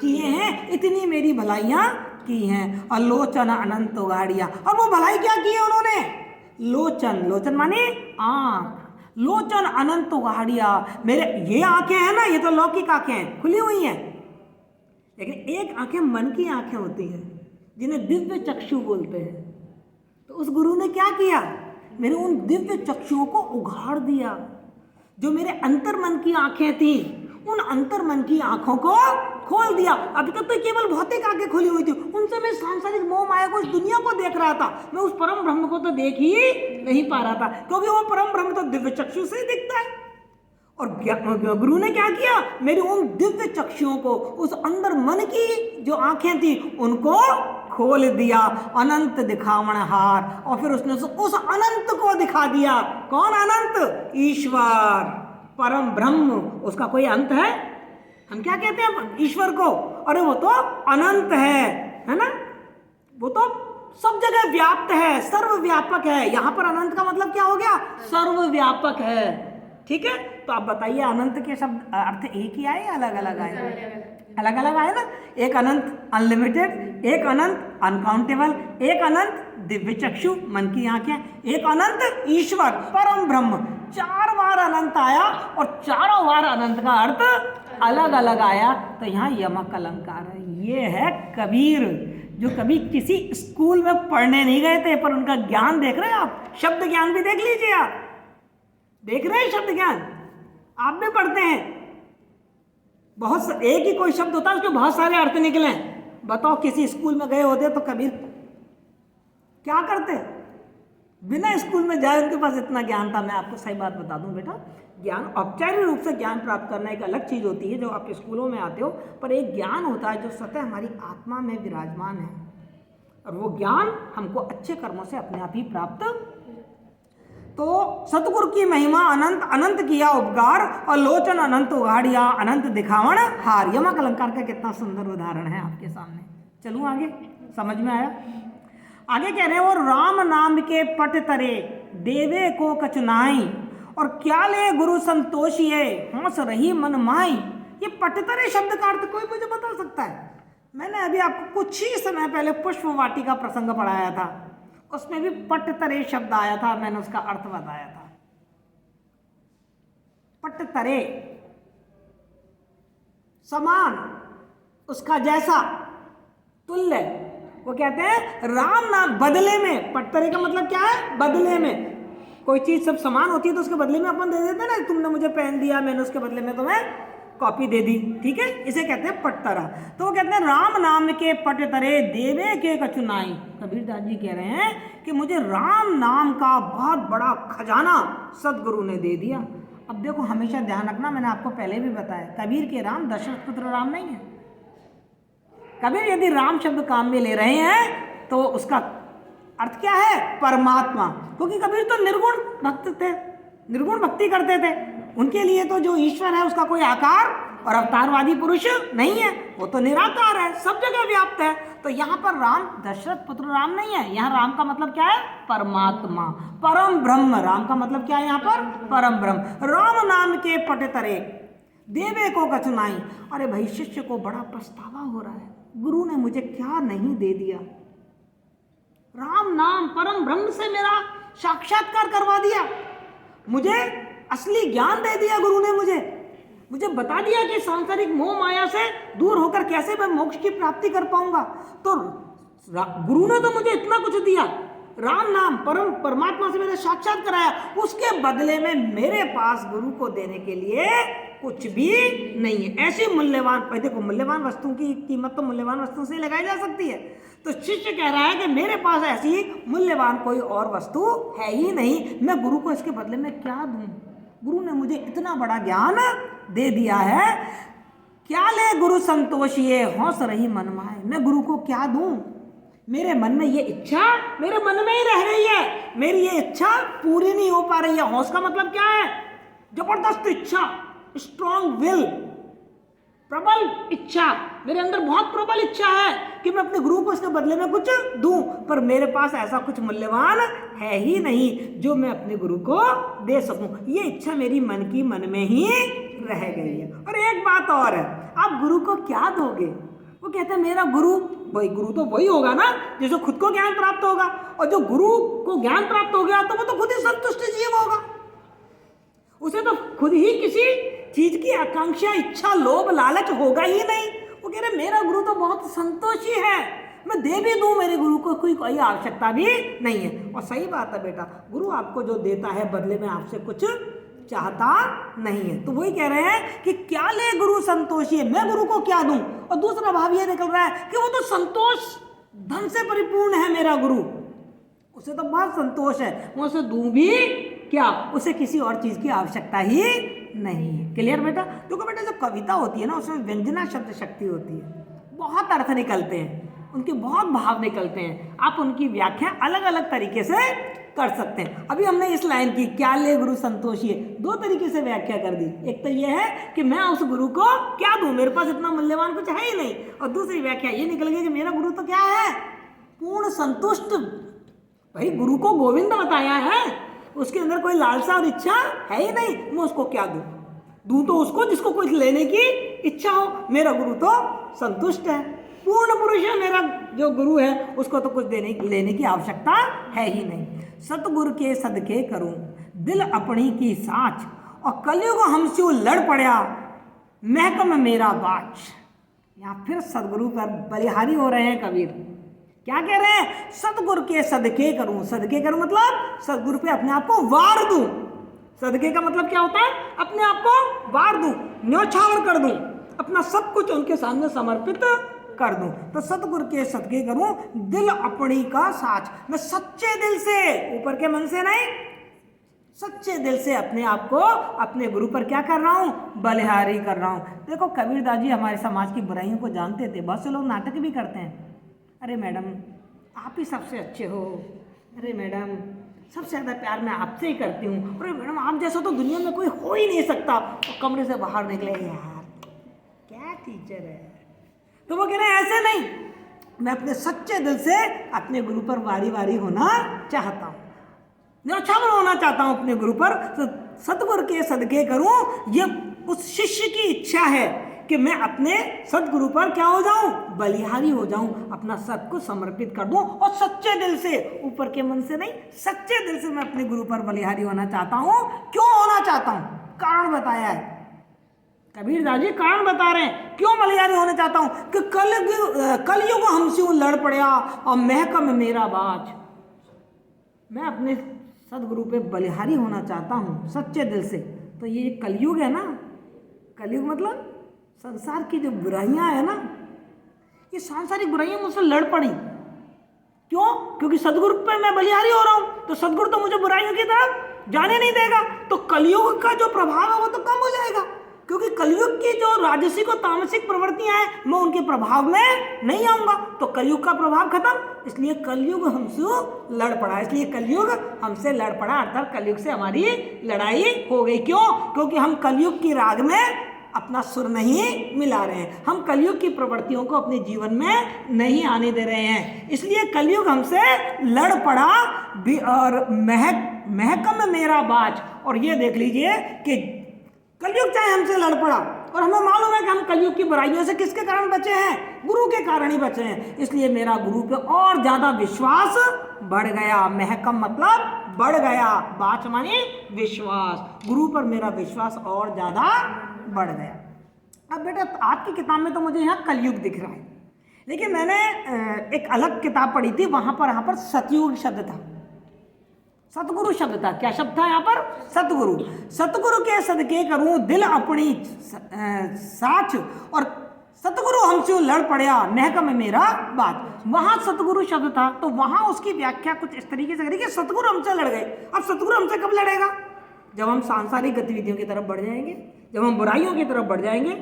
किए हैं, इतनी मेरी भलाइयां की हैं। और लोचन अनंत उघाड़िया, और वो भलाई क्या की है उन्होंने? लोचन, लोचन माने आंख, लोचन अनंत उघाड़िया, मेरे ये आंखें हैं ना, ये तो लौकिक आंखें हैं, खुली हुई हैं, लेकिन एक आंखें मन की आंखें होती हैं जिन्हें दिव्य चक्षु बोलते हैं। तो उस गुरु ने क्या किया, मेरे उन दिव्य चक्षुओं को उघाड़ दिया। जो मेरे अंतर मन की आंखें थी, उन अंतर मन की आंखों को खोल दिया। अभी तक तो केवल भौतिक आंखें खुली हुई थी, उनसे मैं सांसारिक मोह माया को, इस दुनिया को देख रहा था, मैं उस परम ब्रह्म को तो देख ही नहीं पा रहा था, क्योंकि वो परम ब्रह्म तो दिव्य चक्षु से ही दिखता है। और गुरु ने क्या किया, मेरी उन दिव्य चक्षुओं को, उस अंदर मन की जो आंखें थी उनको खोल दिया। अनंत दिखावण हार, और फिर उसने उस अनंत को दिखा दिया। कौन अनंत? ईश्वर, परम ब्रह्म। उसका कोई अंत है? हम क्या कहते हैं ईश्वर को? अरे वो तो अनंत है ना, वो तो सब जगह व्याप्त है, सर्वव्यापक है। यहां पर अनंत का मतलब क्या हो गया? सर्वव्यापक है। ठीक है, तो आप बताइए अनंत के शब्द अर्थ एक ही आए या अलग अलग आए? अलग अलग आए ना। एक अनंत अनलिमिटेड, एक अनंत अनकाउंटेबल, एक अनंत दिव्य चक्षु मन की आंखें, एक अनंत ईश्वर परम ब्रह्म। 4 बार अनंत आया और चारों बार अनंत का अर्थ अलग अलग आया। तो यहाँ यमक अलंकार है। ये है कबीर, जो कभी किसी स्कूल में पढ़ने नहीं गए थे, पर उनका ज्ञान देख रहे हैं आप। शब्द ज्ञान भी देख लीजिए, आप देख रहे हैं शब्द ज्ञान, आप भी पढ़ते हैं। बहुत एक ही कोई शब्द होता है, उसके बहुत सारे अर्थ निकले। बताओ किसी स्कूल में गए होते तो कबीर क्या करते? बिना स्कूल में जाए उनके पास इतना ज्ञान था। मैं आपको सही बात बता दूं बेटा, ज्ञान औपचारिक रूप से ज्ञान प्राप्त करना एक अलग चीज होती है, जो आप स्कूलों में आते हो, पर एक ज्ञान होता है जो सतह हमारी आत्मा में विराजमान है, और वो ज्ञान हमको अच्छे कर्मों से अपने आप ही प्राप्त। तो सतगुरु की महिमा अनंत, अनंत किया उपकार, और लोचन अनंत उघाड़िया, अनंत दिखावण हार। यमक अलंकार का कितना सुंदर उदाहरण है आपके सामने। चलूं आगे, समझ में आया? आगे कह रहे हैं, वो राम नाम के पट तरे देवे को कचुनाई, और क्या ले गुरु संतोषिए हंस रही मन माई। ये पटतरे शब्द का अर्थ कोई मुझे बता सकता है? मैंने अभी आपको कुछ ही समय पहले पुष्प वाटी का प्रसंग पढ़ाया था, उसमें भी पटतरे शब्द आया था, मैंने उसका अर्थ बताया था। पटतरे समान, उसका जैसा, तुल्य। वो कहते हैं राम नाम बदले में, पटतरे का मतलब क्या है? बदले में। कोई चीज सब समान होती है तो उसके बदले में अपन दे देते हैं ना, तुमने मुझे पेन दिया, मैंने उसके बदले में तुम्हें कॉपी दे दी। ठीक है, इसे कहते हैं पटतरा। तो वो कहते हैं राम नाम के पटतरे देवे के कचुनाई। कबीरदास जी कह रहे हैं कि मुझे राम नाम का बहुत बड़ा खजाना सदगुरु ने दे दिया। अब देखो, हमेशा ध्यान रखना, मैंने आपको पहले भी बताया, कबीर के राम दशरथ पुत्र राम नहीं है। कबीर यदि राम शब्द काम में ले रहे हैं तो उसका अर्थ क्या है? परमात्मा। क्योंकि कबीर तो निर्गुण भक्त थे, निर्गुण भक्ति करते थे। उनके लिए तो जो ईश्वर है उसका कोई आकार और अवतारवादी पुरुष नहीं है, वो तो निराकार है, सब जगह व्याप्त है। तो यहाँ पर राम दशरथ पुत्र राम नहीं है, यहाँ राम का मतलब क्या है? परमात्मा, परम ब्रह्म। राम का मतलब क्या है यहाँ पर? परम ब्रह्म। राम नाम के पटतरे देवे को कचुनाई। अरे भाई, शिष्य को बड़ा पछतावा हो रहा है, गुरु ने मुझे क्या नहीं दे दिया। राम नाम परम ब्रह्म से मेरा साक्षात्कार करवा दिया, मुझे असली ज्ञान दे दिया गुरु ने। मुझे बता दिया कि सांसारिक मोह माया से दूर होकर कैसे मैं मोक्ष की प्राप्ति कर पाऊंगा। तो गुरु ने तो मुझे इतना कुछ दिया, राम नाम परमात्मा से मैंने साक्षात कराया, उसके बदले में मेरे पास गुरु को देने के लिए कुछ भी नहीं है। ऐसी मूल्यवान, देखो मूल्यवान वस्तु की कीमत तो मूल्यवान वस्तु से लगाई जा सकती है। तो शिष्य कह रहा है कि मेरे पास ऐसी मूल्यवान कोई और वस्तु है ही नहीं, मैं गुरु को इसके बदले में क्या दूं? गुरु ने मुझे इतना बड़ा ज्ञान दे दिया है, क्या ले गुरु संतोषिए हौस रही मन माए। मैं गुरु को क्या दूं? मेरे मन में ये इच्छा मेरे मन में ही रह रही है, मेरी ये इच्छा पूरी नहीं हो पा रही है। हौस का मतलब क्या है? जबरदस्त इच्छा, स्ट्रॉन्ग विल, प्रबल इच्छा। मेरे अंदर बहुत प्रबल इच्छा है कि मैं अपने गुरु को इसके बदले में कुछ दूं, पर मेरे पास ऐसा कुछ मूल्यवान है ही नहीं जो मैं अपने गुरु को दे सकूं। ये इच्छा मेरी मन में ही रह गई है। और एक बात और है, आप गुरु को क्या दोगे? वो कहते हैं मेरा गुरु तो वही होगा ना जिसको खुद को ज्ञान प्राप्त होगा, और जो गुरु को ज्ञान प्राप्त हो गया तो वो तो खुद ही संतुष्ट जीव होगा। उसे तो खुद ही किसी चीज की आकांक्षा, इच्छा, लोभ, लालच होगा ही नहीं। वो कह रहे मेरा गुरु तो बहुत संतोषी है, मैं दे भी दूं, मेरे गुरु को कोई आवश्यकता भी नहीं है। और सही बात है बेटा, गुरु आपको जो देता है बदले में आपसे कुछ चाहता नहीं है। तो वही कह रहे हैं कि क्या ले गुरु संतोषी है, मैं गुरु को क्या दूं। और दूसरा भाव ये निकल रहा है कि वो तो संतोष धन से परिपूर्ण है मेरा गुरु, उसे तो बहुत संतोष है, मैं उसे दूं भी क्या, उसे किसी और चीज की आवश्यकता ही नहीं है। क्लियर बेटा? क्योंकि बेटा जो कविता होती है ना, उसमें व्यंजना शब्द शक्ति होती है, बहुत अर्थ निकलते हैं, उनके बहुत भाव निकलते हैं, आप उनकी व्याख्या अलग अलग तरीके से कर सकते हैं। अभी हमने इस लाइन की क्या ले गुरु संतोषी है, दो तरीके से व्याख्या कर दी। एक तो ये है कि मैं उस गुरु को क्या दूं, मेरे पास इतना मूल्यवान कुछ है ही नहीं। और दूसरी व्याख्या ये निकल गई कि मेरा गुरु तो क्या है, पूर्ण संतुष्ट। भाई गुरु को गोविंद बताया है, उसके अंदर कोई लालसा और इच्छा है ही नहीं, मैं उसको क्या दूं, दूं तो उसको जिसको कुछ लेने की इच्छा हो। मेरा गुरु तो संतुष्ट है, पूर्ण पुरुष है मेरा जो गुरु है, उसको तो कुछ लेने की आवश्यकता है ही नहीं। सतगुरु के सदके करूं दिल अपनी की साच, और कलयुग हमसे लड़ पड़ा महकम मेरा बाच। यहाँ फिर सदगुरु पर बलिहारी हो रहे हैं कबीर। क्या कह रहे हैं? सतगुरु के सदके करूं, सदके करूं मतलब सदगुरु पे अपने आप को वार दूं। सदके का मतलब क्या होता है? अपने आप को वार दूं, न्यौछावर कर दूं, अपना सब कुछ उनके सामने समर्पित कर दूं। तो सतगुरु के सदके करूं दिल अपनी का साच, मैं सच्चे दिल से, ऊपर के मन से नहीं, सच्चे दिल से अपने आप को अपने गुरु पर क्या कर रहा हूं? बलिहारी कर रहा हूं। देखो कबीरदास जी हमारे समाज की बुराइयों को जानते थे, बहुत से लोग नाटक भी करते हैं, अरे मैडम आप ही सबसे अच्छे हो, अरे मैडम सबसे ज़्यादा प्यार मैं आपसे ही करती हूँ, अरे मैडम आप जैसा तो दुनिया में कोई हो ही नहीं सकता। और कमरे से बाहर निकले, यार क्या टीचर है। तो वो कह रहे हैं ऐसे नहीं, मैं अपने सच्चे दिल से अपने गुरु पर वारी वारी होना चाहता हूँ, न्यौछावर होना चाहता हूँ अपने गुरु पर। तो सतगुरु के सदके करूँ, ये उस शिष्य की इच्छा है कि मैं अपने सदगुरु पर क्या हो जाऊं? बलिहारी हो जाऊं, अपना सब कुछ समर्पित कर दूं, और सच्चे दिल से, ऊपर के मन से नहीं, सच्चे दिल से मैं अपने गुरु पर बलिहारी होना चाहता हूं। क्यों होना चाहता हूं? कारण बताया है कबीरदास जी, कारण बता रहे हैं क्यों बलिहारी होना चाहता हूं कि कलयुग हमसे लड़ पड़ा और महकम मेरा बाज। मैं अपने सदगुरु पे बलिहारी होना चाहता हूं सच्चे दिल से। तो ये कलयुग है ना, कलयुग मतलब संसार की जो बुराइयां है ना, ये सांसारिक बुराइयां मुझसे लड़ पड़ी। क्यों? क्योंकि सदगुरु पे मैं बलिहारी हो रहा हूं, तो सदगुरु तो मुझे बुराइयों की तरफ जाने नहीं देगा। तो कलयुग का जो प्रभाव है वो तो कम हो जाएगा, क्योंकि कलयुग की जो राजसिक और तामसिक प्रवृत्तियां हैं, मैं उनके प्रभाव में नहीं आऊंगा, तो कलयुग का प्रभाव खत्म। इसलिए कलयुग हमसे लड़ पड़ा, इसलिए कलयुग हमसे लड़ पड़ा, अर्थात कलयुग से हमारी लड़ाई हो गई। क्यों? क्योंकि हम कलयुग की राग में अपना सुर नहीं मिला रहे हैं, हम कलयुग की प्रवृत्तियों को अपने जीवन में नहीं आने दे रहे हैं, इसलिए कलयुग हमसे लड़ पड़ा और महकम मेरा बाज। और ये देख लीजिए कि कलयुग चाहे हमसे लड़ पड़ा, और हमें मालूम है कि हम कलयुग की बुराइयों से किसके कारण बचे हैं? गुरु के कारण ही बचे हैं। इसलिए मेरा गुरु पे और ज्यादा विश्वास बढ़ गया। महकम मतलब बढ़ गया, बाच माने विश्वास, गुरु पर मेरा विश्वास और ज्यादा बढ़ गया। अब बेटा आपकी किताब में तो मुझे यहाँ कलयुग दिख रहा है, लेकिन मैंने एक अलग किताब पढ़ी थी, वहां पर सतयुग शब्द था, सतगुरु शब्द था। क्या शब्द था यहाँ पर? सतगुरु। सतगुरु के सदके करूं दिल अपनी साच, और सतगुरु हमसे लड़ पड़ा महकम मेरा बात। वहां सतगुरु शब्द था, तो वहां उसकी व्याख्या कुछ इस तरीके से करी कि सतगुरु हमसे लड़ गए। अब सतगुरु हमसे कब लड़ेगा? जब हम सांसारिक गतिविधियों की तरफ बढ़ जाएंगे, जब हम बुराइयों की तरफ बढ़ जाएंगे।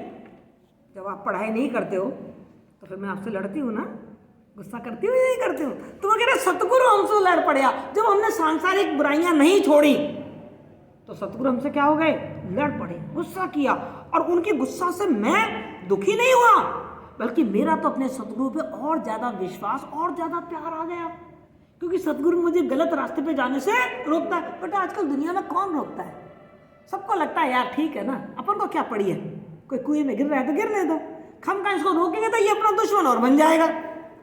जब आप पढ़ाई नहीं करते हो तो फिर मैं आपसे लड़ती हूँ ना, गुस्सा करती हूँ या नहीं करती हूँ? तो वो कह रहे सतगुरु हमसे लड़ पड़ा। जब हमने सांसारिक बुराइयां नहीं छोड़ी तो सतगुरु हमसे क्या हो गए? लड़ पड़े, गुस्सा किया। और उनके गुस्सा से मैं दुखी नहीं हुआ, बल्कि मेरा तो अपने सतगुरु पे और ज्यादा विश्वास और ज्यादा प्यार आ गया, क्योंकि सतगुरु मुझे गलत रास्ते पे जाने से रोकता है। बेटा आजकल दुनिया में कौन रोकता है? सबको लगता है यार ठीक है ना, अपन को क्या पड़ी है, कोई कुएं में गिर रहा है तो गिरने दो, खम का इसको रोकेंगे तो ये अपना दुश्मन और बन जाएगा।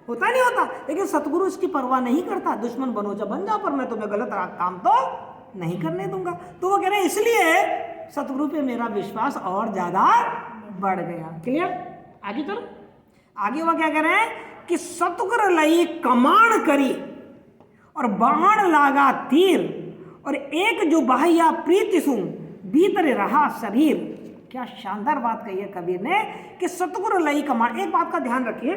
होता नहीं होता? लेकिन सतगुरु इसकी परवाह नहीं करता, दुश्मन बनो चाहे बन जाओ, पर मैं तुम्हें गलत काम तो नहीं करने दूंगा। तो वो कह रहे हैं इसलिए सतगुरु पे मेरा विश्वास और ज्यादा बढ़ गया। क्लियर? आगे चलो। आगे वो क्या कह रहे हैं कि सतगुरु लई कमाण करी और बाण लागा तीर और एक जो बाह्या प्रीति सुन भीतर रहा शरीर। क्या शानदार बात कही है कबीर ने कि सतगुरु लई कमाण। एक बात का ध्यान रखिए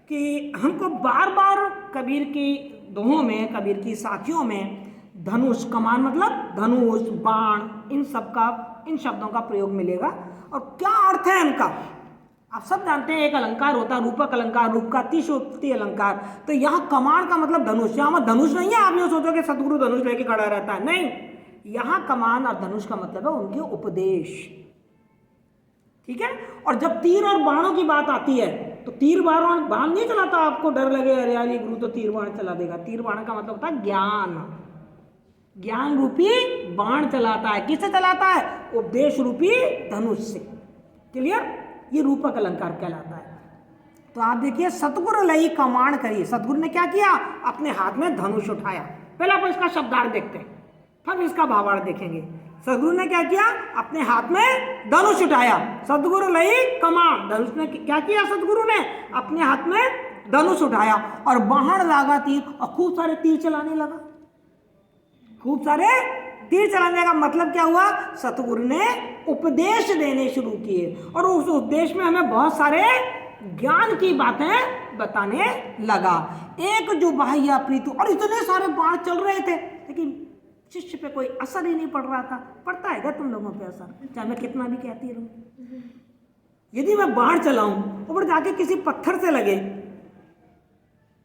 कि हमको बार बार कबीर की दोहों में, कबीर की साखियों में धनुष, कमान मतलब धनुष, बाण, इन शब्दों का प्रयोग मिलेगा। और क्या अर्थ है इनका आप सब जानते हैं। एक अलंकार होता है रूपक अलंकार, रूप का अतिशयोक्ति अलंकार। तो यहाँ कमान का मतलब धनुष, यहाँ धनुष नहीं है आप ये सोचो कि सतगुरु धनुष लेके खड़ा रहता है, नहीं। यहाँ कमान और धनुष का मतलब है उनके उपदेश, ठीक है। और जब तीर और बाणों की बात आती है तो तीर बाण नहीं चलाता, आपको डर लगे अरे यार ये गुरु तो तीर बाण चला देगा। तीर बाण का मतलब होता है ज्ञान, ज्ञान रूपी बाण चलाता है। किससे चलाता है? उपदेश रूपी धनुष से। क्लियर? ये रूपक अलंकार कहलाता है। तो आप देखिए सतगुरु लई कमाण करी, सतगुरु ने क्या किया? अपने हाथ में धनुष उठाया। पहले आप इसका शब्दार्थ देखते हैं, फिर इसका भावार्थ देखेंगे। सतगुरु ने क्या किया? अपने हाथ में धनुष उठाया। सतगुरु लई कमाण, धनुष ने क्या किया? सतगुरु ने अपने हाथ में धनुष उठाया और बाण लागा तीर, और खूब सारे तीर चलाने लगा। खूब सारे तीर चलाने का मतलब क्या हुआ? सतगुरु ने उपदेश देने शुरू किए और उस उपदेश में हमें बहुत सारे ज्ञान की बातें बताने लगा। एक जो बाह्य प्रीति, और इतने सारे बाण चल रहे थे लेकिन शिष्य पे कोई असर ही नहीं पड़ रहा था। पड़ता है क्या तुम लोगों पे असर? चाहे मैं कितना भी कहती रहूं, यदि मैं बाण चलाऊं और जाके किसी पत्थर से लगे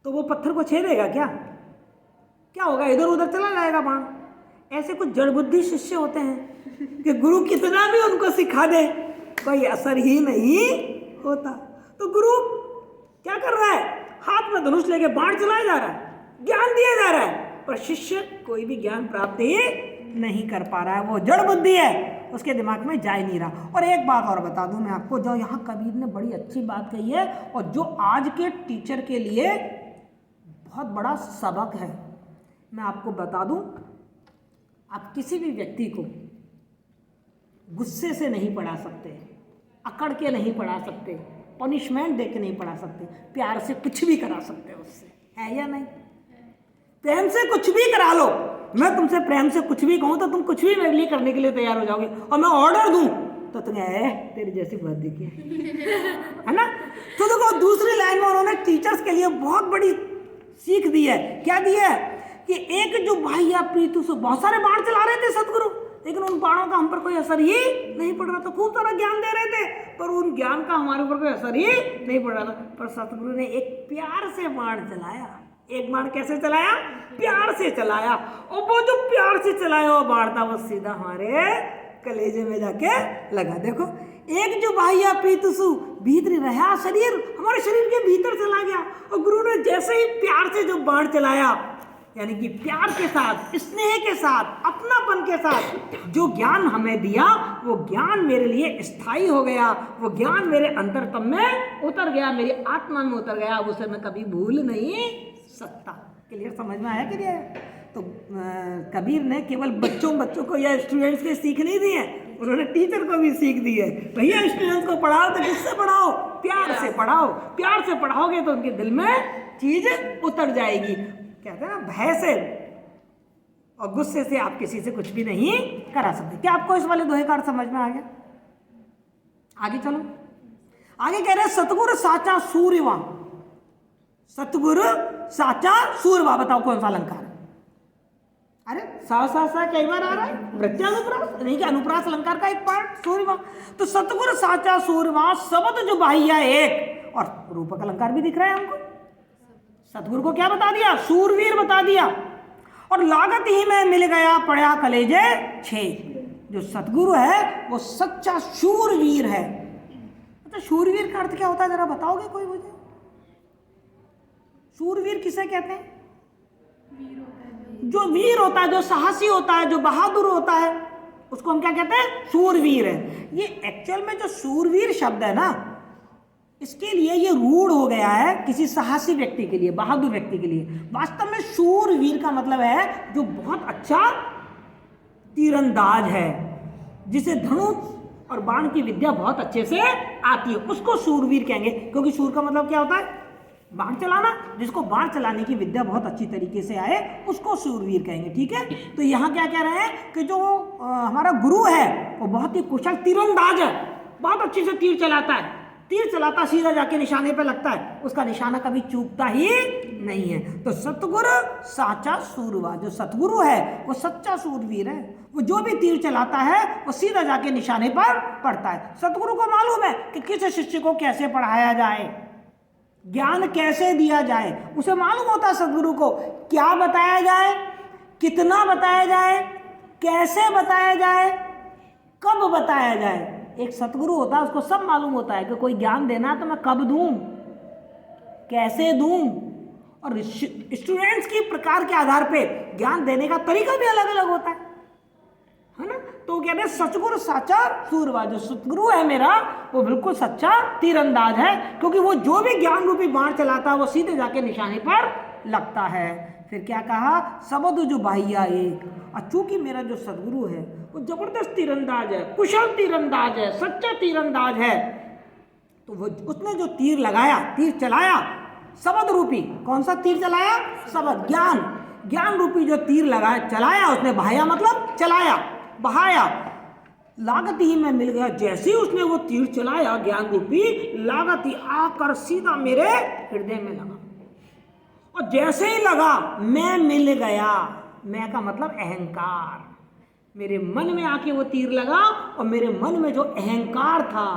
तो वो पत्थर को छेदेगा क्या? क्या होगा? इधर उधर चला जाएगा बाण। ऐसे कुछ जड़बुद्धि शिष्य होते हैं कि गुरु कितना भी उनको सिखा दे कोई असर ही नहीं होता। तो गुरु क्या कर रहा है? हाथ में धनुष लेके बाण चलाया जा रहा है, ज्ञान दिया जा रहा है, पर शिष्य कोई भी ज्ञान प्राप्त ही नहीं कर पा रहा है। वो जड़ बुद्धि है, उसके दिमाग में जा ही नहीं रहा। और एक बात और बता दूं मैं आपको, जो यहाँ कबीर ने बड़ी अच्छी बात कही है और जो आज के टीचर के लिए बहुत बड़ा सबक है, मैं आपको बता दूं। आप किसी भी व्यक्ति को गुस्से से नहीं पढ़ा सकते, अकड़ के नहीं पढ़ा सकते, पनिशमेंट दे के नहीं पढ़ा सकते, प्यार से कुछ भी करा सकते हो उससे, है या नहीं? प्रेम से कुछ भी करा लो। मैं तुमसे प्रेम से कुछ भी कहूं तो तुम कुछ भी मेरे लिए करने के लिए तैयार हो जाओगे, और मैं ऑर्डर दूं तो तुम्हें तेरी जैसी बात देखी है ना। तो देखो दूसरी लाइन में उन्होंने टीचर्स के लिए बहुत बड़ी सीख दी है। क्या दी है? कि एक जो बाह्य प्रीति से बहुत सारे बाण चला रहे थे सतगुरु, लेकिन उन बाणों का हम पर कोई असर ही नहीं पड़ रहा था। खूब सारा ज्ञान दे रहे थे पर उन ज्ञान का हमारे ऊपर कोई असर ही नहीं पड़ रहा था। पर सतगुरु ने एक प्यार से बाण चलाया। एक बाण कैसे चलाया? प्यार से चलाया। और वो जो प्यार से चलाया वो बाण था, वो सीधा हमारे कलेजे में जाके लगा। देखो, एक जो बाह्य प्रीति सु भीतर रहा शरीर, हमारे शरीर के भीतर चला गया। और गुरु ने जैसे ही प्यार से जो बाण चलाया, यानी कि प्यार के साथ, स्नेह के साथ, अपनापन के साथ जो ज्ञान हमें दिया, वो ज्ञान मेरे लिए स्थायी हो गया। वो ज्ञान मेरे अंतरतम में उतर गया, मेरी आत्मा में उतर गया। उसे मैं कभी भूल नहीं सकता। क्लियर? समझ में आया कि नहीं? तो कबीर ने केवल बच्चों को या स्टूडेंट्स के सीख नहीं दी है, उन्होंने टीचर को भी सीख दी है। भैया स्टूडेंट्स को पढ़ाओ तो किससे पढ़ाओ? प्यार से पढ़ाओ। प्यार से पढ़ाओगे तो उनके दिल में चीज उतर जाएगी। कहते हैं ना, भय से और गुस्से से आप किसी से कुछ भी नहीं करा सकते। क्या आपको इस वाले दोहे का अर्थ समझ में आ गया? आगे चलो। आगे कह रहे हैं सतगुरु साचा सूर्यवा। सतगुरु साचा सूर्यवा, बताओ कौन सा अलंकार है? अरे सा कई बार आ रहा है, प्रत्यानुप्रास नहीं कि अनुप्रास अलंकार का एक पार्ट सूर्यवा। तो सतगुरु साचा सूर्यवा, शब्द जो बाह्य एक, और रूपक अलंकार भी दिख रहा है हमको। सतगुरु को क्या बता दिया? सूरवीर बता दिया। और लागत ही में मिल गया पड़ा कलेजे छेद। जो सतगुरु है वो सच्चा शूरवीर है। अच्छा, शूरवीर का अर्थ क्या होता है जरा बताओगे कोई मुझे? शूरवीर किसे कहते हैं? जो वीर होता है, जो साहसी होता है, जो बहादुर होता है, उसको हम क्या कहते हैं? शूरवीर है। ये एक्चुअल में जो शूरवीर शब्द है ना, इसके लिए ये रूढ़ हो गया है किसी साहसी व्यक्ति के लिए, बहादुर व्यक्ति के लिए। वास्तव में शूरवीर का मतलब है जो बहुत अच्छा तीरंदाज है, जिसे धनुष और बाण की विद्या बहुत अच्छे से आती है, उसको शूरवीर कहेंगे। क्योंकि शूर का मतलब क्या होता है? बाण चलाना। जिसको बाण चलाने की विद्या बहुत अच्छी तरीके से आए उसको शूरवीर कहेंगे। ठीक है, तो यहाँ क्या कह रहे हैं कि जो हमारा गुरु है वो बहुत ही कुशल तीरंदाज है, बहुत अच्छे से तीर चलाता है, तीर चलाता सीधा जाके निशाने पे लगता है, उसका निशाना कभी चूकता ही नहीं है। तो सतगुरु साचा सूरवा, जो सतगुरु है वो सच्चा सूरवीर है, वो जो भी तीर चलाता है वो सीधा जाके निशाने पर पड़ता है। सतगुरु को मालूम है कि किस शिष्य को कैसे पढ़ाया जाए, ज्ञान कैसे दिया जाए, उसे मालूम होता है सतगुरु को क्या बताया जाए, कितना बताया जाए, कैसे बताया जाए, कब बताया जाए। एक सतगुरु होता है उसको सब मालूम होता है कि कोई ज्ञान देना है तो मैं कब दूं, कैसे दूं, और स्टूडेंट्स की प्रकार के आधार पे ज्ञान देने का तरीका भी अलग अलग होता है ना। तो कहते हैं सतगुरु साचा सूरवा, जो सतगुरु है मेरा वो बिल्कुल सच्चा तीरंदाज है, क्योंकि वो जो भी ज्ञान रूपी बाण चलाता है वो सीधे जाके निशाने पर लगता है। फिर क्या कहा? सबद जो बाहिया एक, और चूंकि मेरा जो सदगुरु है वो जबरदस्त तीरंदाज है, कुशल तीरंदाज है, सच्चा तीरंदाज है, तो वो उसने जो तीर लगाया, तीर चलाया, सबद रूपी, कौन सा तीर चलाया? सबद, ज्ञान, ज्ञान रूपी जो तीर लगाया, चलाया उसने, बहाया मतलब चलाया, बहाया, लागत ही में मिल गया। जैसे ही उसने वो तीर चलाया ज्ञान रूपी, लागत ही आकर सीधा मेरे हृदय में लगा, और जैसे ही लगा मैं मिल गया। मैं का मतलब अहंकार, मेरे मन में आके वो तीर लगा, और मेरे मन में जो अहंकार था,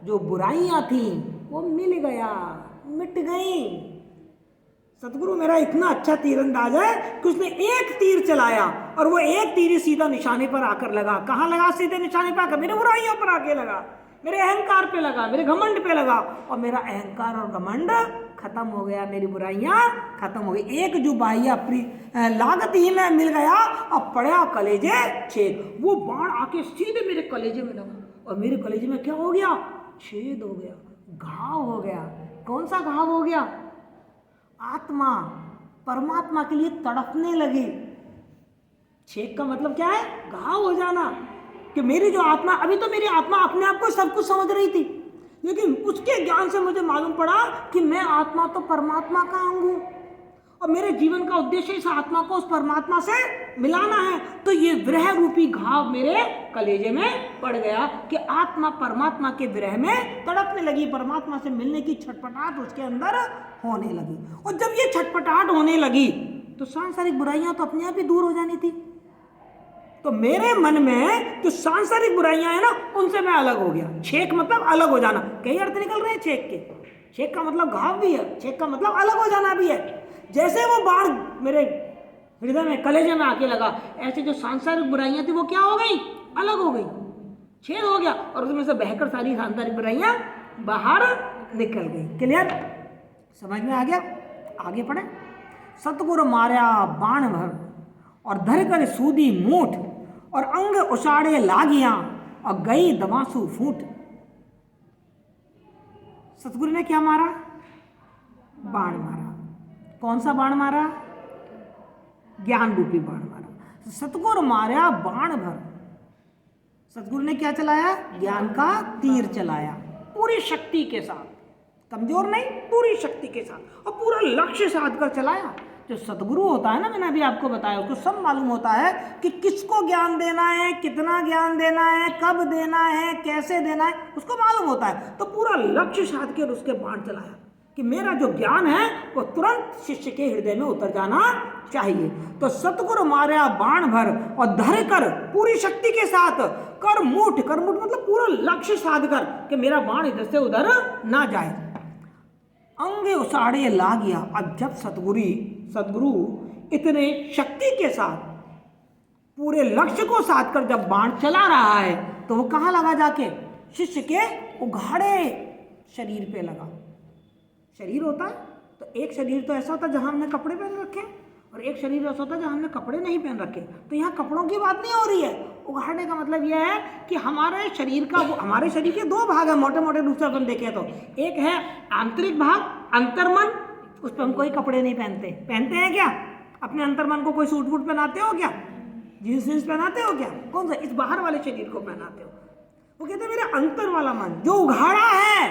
जो बुराइयां थी, वो मिल गया, मिट गई। सतगुरु मेरा इतना अच्छा तीरंदाज है कि उसने एक तीर चलाया और वो एक तीर सीधा निशाने पर आकर लगा। कहाँ लगा? सीधे निशाने पर आकर मेरे बुराइयों पर आके लगा, मेरे अहंकार पे लगा, मेरे घमंड पे लगा, और मेरा अहंकार और घमंड खत्म हो गया, मेरी बुराइयां खत्म हो गई। एक जो बाहिया लागत ही में मिल गया, अब पड़ा कलेजे छेद। वो बाण आके सीधे मेरे कलेजे में लगा, और मेरे कलेजे में क्या हो गया? छेद हो गया, घाव हो गया। कौन सा घाव हो गया? आत्मा परमात्मा के लिए तड़पने लगी। छेद का मतलब क्या है? घाव हो जाना। कि मेरी जो आत्मा, अभी तो मेरी आत्मा अपने आप को सब कुछ समझ रही थी, लेकिन उसके ज्ञान से मुझे मालूम पड़ा कि मैं आत्मा तो परमात्मा का अंग हूं, और मेरे जीवन का उद्देश्य इस आत्मा को उस परमात्मा से मिलाना है। तो ये विरह रूपी घाव मेरे कलेजे में पड़ गया कि आत्मा परमात्मा के विरह में तड़पने लगी, परमात्मा से मिलने की छटपटाहट उसके अंदर होने लगी। और जब ये छटपटाहट होने लगी तो सांसारिक बुराइयां तो अपने आप ही दूर हो जानी थी। तो मेरे मन में जो सांसारिक बुराइयां हैं ना, उनसे मैं अलग हो गया। छेक मतलब अलग हो जाना, कई अर्थ निकल रहे हैं छेक के। छेक का मतलब घाव भी है, छेक का मतलब अलग हो जाना भी है। जैसे वो बाण मेरे हृदय में, कलेजे में आके लगा, ऐसे जो सांसारिक बुराइयां थी वो क्या हो गई? अलग हो गई, छेद हो गया, और उसमें से बहकर सारी सांसारिक बुराइयां बाहर निकल गई। क्लियर? समझ में आ गया? आगे पढ़े। सतगुरु मार्या बाण भर और धर कर सूदी मूठ, और अंग उछाड़े लागियां और गई दमासू फूट। सतगुरु ने क्या मारा? बाण मारा। कौन सा बाण मारा? ज्ञान रूपी बाण मारा। सतगुरु मारा बाण भर। सतगुरु ने क्या चलाया? ज्ञान का तीर चलाया, पूरी शक्ति के साथ, कमजोर नहीं, पूरी शक्ति के साथ, और पूरा लक्ष्य साध कर चलाया। जो सतगुरु होता है ना, मैंने अभी आपको बताया, उसको सब मालूम होता है कि किसको ज्ञान देना है, कितना ज्ञान देना है, कब देना है, कैसे देना है, उसको मालूम होता है। तो पूरा लक्ष्य साध कर उसके बाण चलाया कि मेरा जो ज्ञान है वो तुरंत शिष्य के हृदय में उतर जाना चाहिए। तो सतगुरु मारा बाण भर और धर कर पूरी शक्ति के साथ, कर मूठ, कर मूठ मतलब पूरा लक्ष्य साध कर कि मेरा बाण इधर से उधर ना जाए। अंग उसाड़े ला गया। अब जब सतगुरु इतने शक्ति के साथ पूरे लक्ष्य को साध कर जब बाण चला रहा है, तो वो कहाँ लगा? जाके शिष्य के उघाड़े शरीर पे लगा। शरीर होता है तो एक शरीर तो ऐसा होता है जहां हमने कपड़े पहन रखे, और एक शरीर ऐसा होता है जहां हमने कपड़े नहीं पहन रखे। तो यहाँ कपड़ों की बात नहीं हो रही है। उघाड़ने का मतलब यह है कि हमारे शरीर के दो भाग है, मोटे मोटे रूप से अपन देखें तो। एक है आंतरिक भाग, अंतर्मन, उस पर हम कोई कपड़े नहीं पहनते। पहनते हैं क्या? अपने अंतर्मन को कोई सूट वूट पहनाते हो क्या? जीन्स जीन्स पहनाते हो क्या? कौन सा? इस बाहर वाले शरीर को पहनाते हो। वो कहते हैं मेरे अंतर वाला मन जो उघाड़ा है,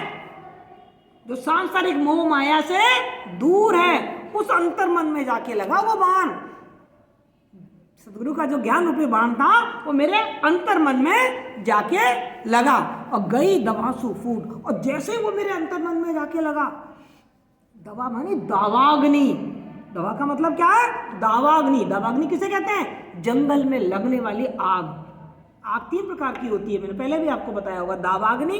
जो सांसारिक मोह माया से दूर है, उस अंतर मन में जाके लगा वो बाण। सदगुरु का जो ज्ञान रूपी बाण था वो मेरे अंतर मन में जाके लगा और गई दवासु फूट। और जैसे वो मेरे अंतर मन में जाके लगा, दवा मानी दावाग्नि। दवा का मतलब क्या है? दावाग्नि। दावाग्नि किसे कहते हैं? जंगल में लगने वाली आग। आग 3 प्रकार की होती है, मैंने पहले भी आपको बताया होगा। दावाग्नि,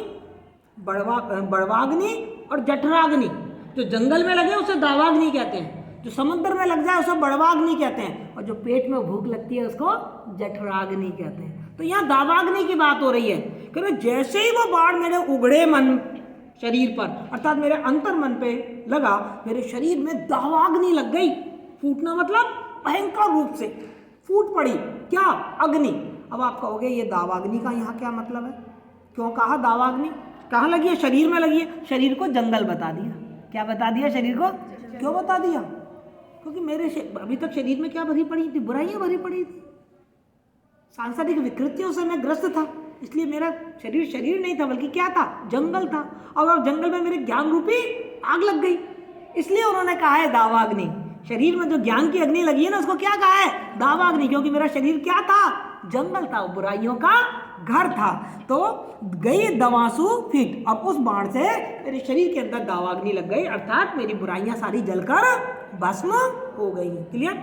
बड़वाग्नि और जठराग्नि। जो जंगल में लगे उसे दावाग्नि कहते हैं, जो समुद्र में लग जाए उसे बड़वाग्नि कहते हैं, और जो पेट में भूख लगती है उसको जठराग्नि कहते हैं। तो यहाँ दावाग्नि की बात हो रही है कि जैसे ही वो बाण मेरे उगड़े मन शरीर पर अर्थात मेरे अंतर मन पे लगा, मेरे शरीर में दावाग्नि लग गई। फूटना मतलब भयंकर रूप से फूट पड़ी। क्या? अग्नि। अब आप कहोगे ये दावाग्नि का यहाँ क्या मतलब है? क्यों कहा दावाग्नि? कहाँ लगी है? शरीर में लगी है। शरीर को जंगल बता दिया। क्या बता दिया? शरीर को क्यों बता दिया? क्योंकि मेरे अभी तक शरीर में क्या भरी पड़ी थी? बुराइयां भरी पड़ी थी, सांसारिक विकृतियों से मैं ग्रस्त था। इसलिए मेरा शरीर शरीर नहीं था, बल्कि क्या था? जंगल था। और जंगल में मेरे ज्ञान रूपी आग लग गई, इसलिए उन्होंने कहा है दावाग्नि। शरीर में जो ज्ञान की अग्नि लगी है ना, उसको क्या कहा है? दावाग्नि। क्योंकि मेरा शरीर क्या था? जंगल था, बुराइयों का घर था। तो गई दवासु फीट, अब उस बाण से मेरे शरीर के अंदर दावाग्नि लग गई, अर्थात मेरी बुराइयां सारी जलकर भस्म हो गई। क्लियर?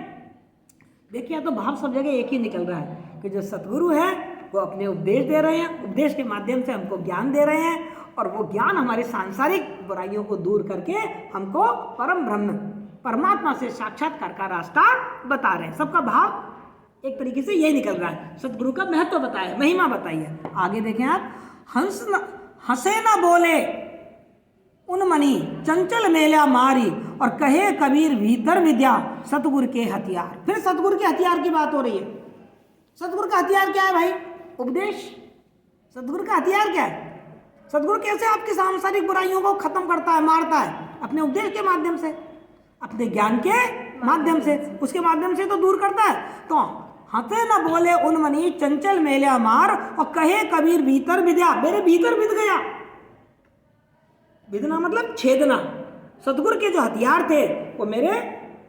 देखिए, तो भाव सब जगह एक ही निकल रहा है कि जो सतगुरु है वो अपने उपदेश दे रहे हैं, उपदेश के माध्यम से हमको ज्ञान दे रहे हैं, और वो ज्ञान हमारे सांसारिक बुराइयों को दूर करके हमको परम ब्रह्म परमात्मा से साक्षात्कार का रास्ता बता रहे हैं। सबका भाव एक तरीके से यही निकल रहा है। सतगुरु का महत्व बताया, महिमा बताई है। आगे देखें आप, हंसे न बोले उन्मनी चंचल मेला मारी, और कहे कबीर भीतर विद्या सतगुरु के हथियार। फिर सतगुरु के हथियार की बात हो रही है। सतगुरु का हथियार क्या है भाई? उपदेश। सतगुरु का हथियार क्या है? सतगुरु कैसे आपकी सांसारिक बुराइयों को खत्म करता है, मारता है? अपने उपदेश के माध्यम से, अपने ज्ञान के माध्यम से, उसके माध्यम से तो दूर करता है। तो हंसे न बोले उन्मनी चंचल मेला मार, और कहे कबीर भीतर विद्या, मेरे भीतर विद गया। विदना मतलब छेदना। सतगुरु के जो हथियार थे वो मेरे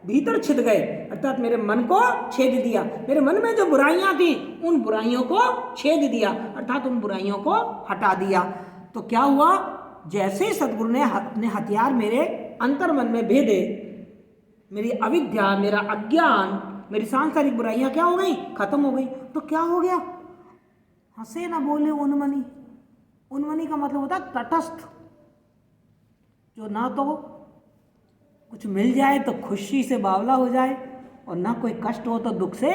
भीतर छिद गए, अर्थात मेरे मन को छेद दिया। मेरे मन में जो बुराइयां थी उन बुराइयों को छेद दिया, अर्थात उन बुराइयों को हटा दिया। तो क्या हुआ? जैसे ही सतगुरु ने अपने हथियार मेरे अंतर मन में भेदे, मेरी अविद्या, मेरा अज्ञान, मेरी सांसारिक बुराइयां क्या हो गई? खत्म हो गई। तो क्या हो गया? हंसे ना बोले उन्मनी। उन्मनी का मतलब होता है तटस्थ, जो ना तो कुछ मिल जाए तो खुशी से बावला हो जाए, और ना कोई कष्ट हो तो दुख से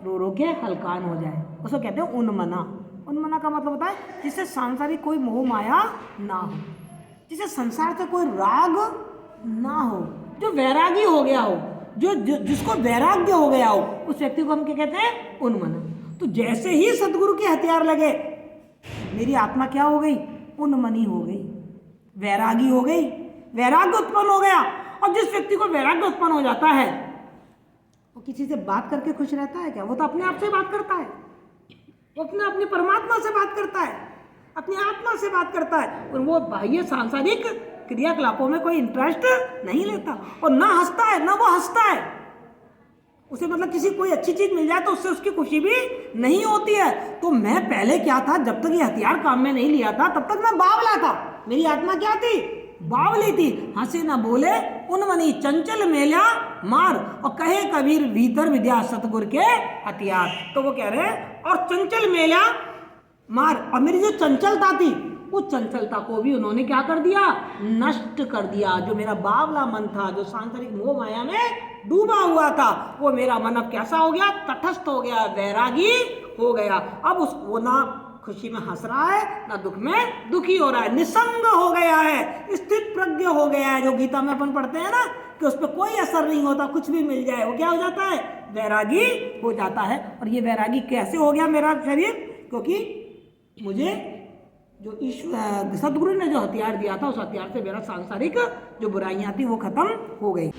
रो रो के हलकान हो जाए, उसको कहते हैं उन्मना। उन्मना का मतलब होता है जिससे सांसारिक कोई मोह माया ना हो, जिसे संसार से कोई राग ना हो, जो वैरागी हो गया हो, जिसको वैराग्य हो गया हो, उस व्यक्ति को हम क्या कहते हैं? उन्मना। तो जैसे ही सतगुरु के हथियार लगे, मेरी आत्मा क्या हो गई? उन्मनी हो गई, वैरागी हो गई, वैराग्य उत्पन्न हो गया। और जिस व्यक्ति को वैराग्य उत्पन्न हो जाता है वो किसी से बात करके खुश रहता है क्या? वो तो अपने आप से बात करता है, वो अपने परमात्मा से बात करता है, अपनी आत्मा से बात करता है, और वो बाह्य सांसारिक क्रियाकलापों में कोई इंटरेस्ट नहीं लेता, और ना हंसता है ना वो हंसता है। उसे मतलब किसी कोई अच्छी चीज मिल जाए तो उससे उसकी खुशी भी नहीं होती है। तो मैं पहले क्या था? जब तक ये हथियार काम में नहीं लिया था तब तक मैं बावला था। मेरी आत्मा क्या थी? बावली थी। हंसे ना बोले उन्मनी चंचल मेला मार, और कहे कबीर भीतर विद्या सतगुरु के हथियार। तो वो कह रहे हैं और चंचल मेला मार, और मेरी जो चंचलता थी उस चंचलता को भी उन्होंने क्या कर दिया? नष्ट कर दिया। जो मेरा बावला मन था, जो सांसारिक मोह माया में डूबा हुआ था, वो मेरा मन अब कैसा हो गया? तटस्थ हो गया, वैरागी हो गया। अब वो ना खुशी में हंस रहा है ना दुख में दुखी हो रहा है, निसंग हो गया है, स्थित प्रज्ञ हो गया है। जो गीता में अपन पढ़ते हैं ना कि उस पर कोई असर नहीं होता, कुछ भी मिल जाए, वो क्या हो जाता है? वैरागी हो जाता है। और ये वैरागी कैसे हो गया मेरा शरीर? क्योंकि मुझे जो ईश्वर सतगुरु ने जो हथियार दिया था, उस हथियार से मेरा सांसारिक जो बुराइयां थी वो खत्म हो गई।